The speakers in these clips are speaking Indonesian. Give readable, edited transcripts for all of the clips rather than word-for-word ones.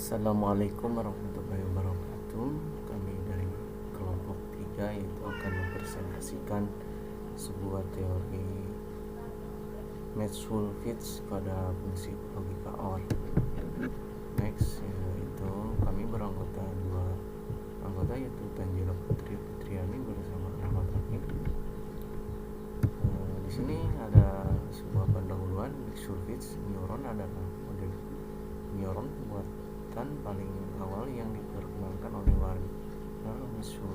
Assalamualaikum warahmatullahi wabarakatuh. Kami dari kelompok 3 yaitu akan mempresentasikan sebuah teori Maths-Fitz pada fungsi logika OR. Next, yaitu kami beranggota dua anggota yaitu Tanjila Putri Fitriani bersama Rahmat Hakim. Di sini ada sebuah pendahuluan. Maths-Fitz neuron adalah model neuron buatan paling awal yang diperkenalkan oleh Werner Mischel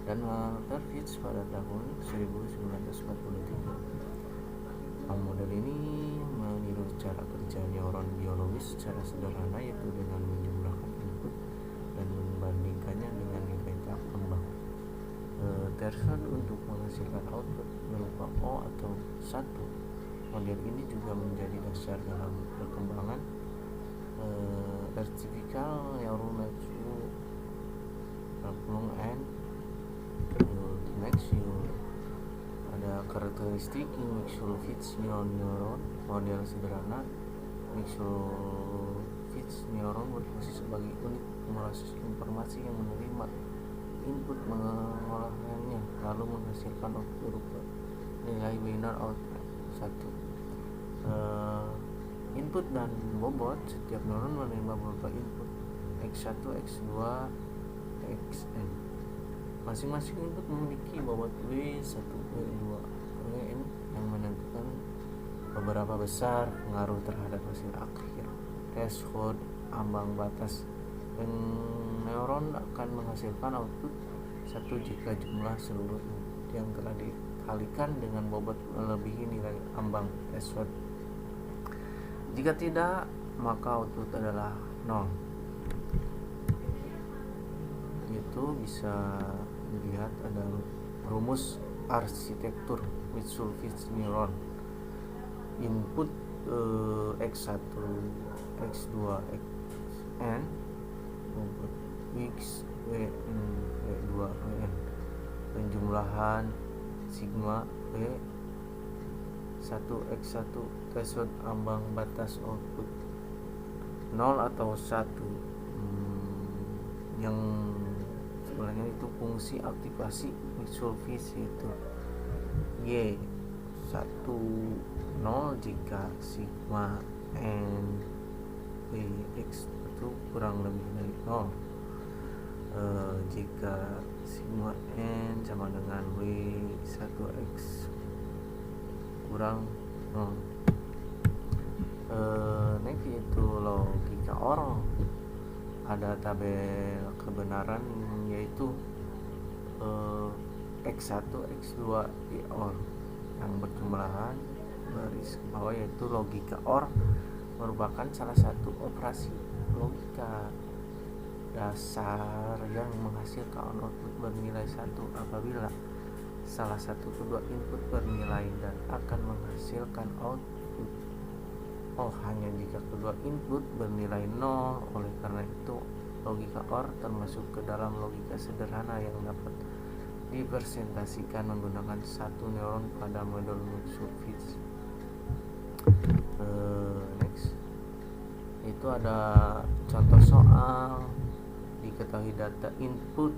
dan Walter Fitz pada tahun 1943. Model ini meniru cara kerja neuron biologis secara sederhana, yaitu dengan menjumlahkan input dan membandingkannya dengan nilai tahap kembang threshold untuk menghasilkan output berupa O atau 1. Model ini juga menjadi dasar dalam perkembangan vertical neural network and next ada karakteristik Maths-Fitz neuron. Model sederhana Maths-Fitz neuron berfungsi sebagai unit pemrosesan informasi yang menerima input, mengolahnya, lalu menghasilkan output berupa nilai binary output 1. Input dan bobot setiap neuron menerima beberapa input x1, x2, xn. Masing-masing input memiliki bobot w1, w2, wn yang menentukan beberapa besar pengaruh terhadap hasil akhir. Threshold, ambang batas, dan neuron akan menghasilkan output 1 jika jumlah seluruh input yang telah dikalikan dengan bobot melebihi nilai ambang threshold. Jika tidak, maka output adalah 0. Itu bisa dilihat ada rumus arsitektur Maths-Fitz neuron. Input x1, x2, xn, output x, wn, w2, wn. Penjumlahan sigma w 1 x1 threshold ambang batas output 0 atau 1 yang sebenarnya itu fungsi aktivasi Maths-Fitz, yaitu y 1 0 jika sigma n w x itu kurang lebih dari 0. Jika sigma n sama dengan w 1x kurang 0. Next itu logika OR. Ada tabel kebenaran yaitu x1, x2 di OR yang berjumlahan baris bawah, yaitu logika OR merupakan salah satu operasi logika dasar yang menghasilkan output bernilai 1 apabila salah satu kedua input bernilai dan akan menghasilkan output hanya jika kedua input bernilai 0. Oleh karena itu, logika OR termasuk ke dalam logika sederhana yang dapat dipresentasikan menggunakan satu neuron pada model Maths-Fitz. Next, itu ada contoh soal. Diketahui data input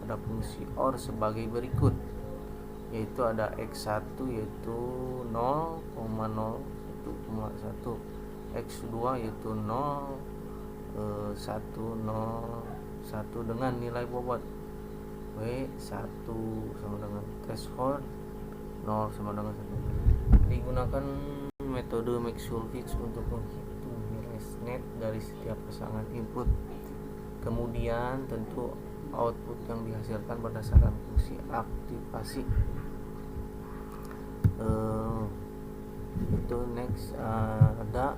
pada fungsi OR sebagai berikut, yaitu ada x1 yaitu 0,01,1, x2 yaitu 0, 1, 0, 1 dengan nilai bobot w1 sama dengan threshold 0 sama dengan 1. Digunakan metode Maths-Fitz untuk menghitung nilai net dari setiap pasangan input. Kemudian tentu output yang dihasilkan berdasarkan fungsi aktivasi. Itu next ada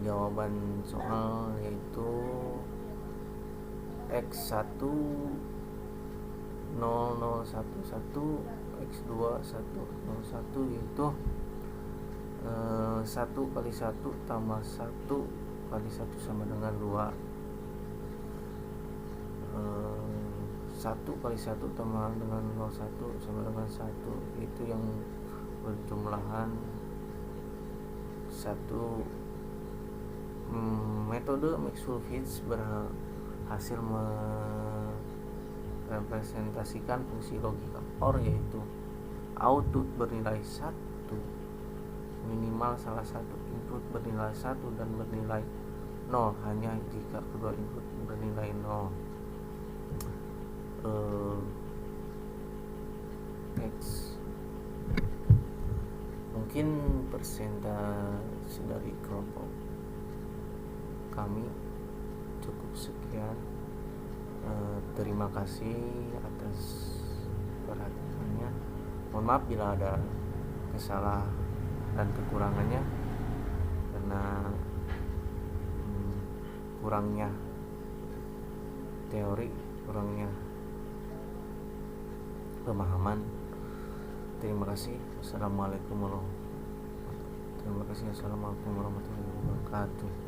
jawaban soal, yaitu x1 0011, x2 101, yaitu 1 kali 1 tambah 1 kali 1 sama dengan 2. 1 kali 1 tambah dengan 01 sama dengan 1, itu yang berjumlahan 1 Metode McSurvitz berhasil merepresentasikan fungsi logika OR, yaitu output bernilai 1, minimal salah satu input bernilai 1 dan bernilai 0 hanya jika kedua input bernilai 0. Next, mungkin persentase dari kelompok kami cukup sekian. Terima kasih atas perhatiannya. Mohon maaf bila ada kesalahan dan kekurangannya, karena kurangnya teori, kurangnya pemahaman. Terima kasih. Assalamualaikum warahmatullahi wabarakatuh.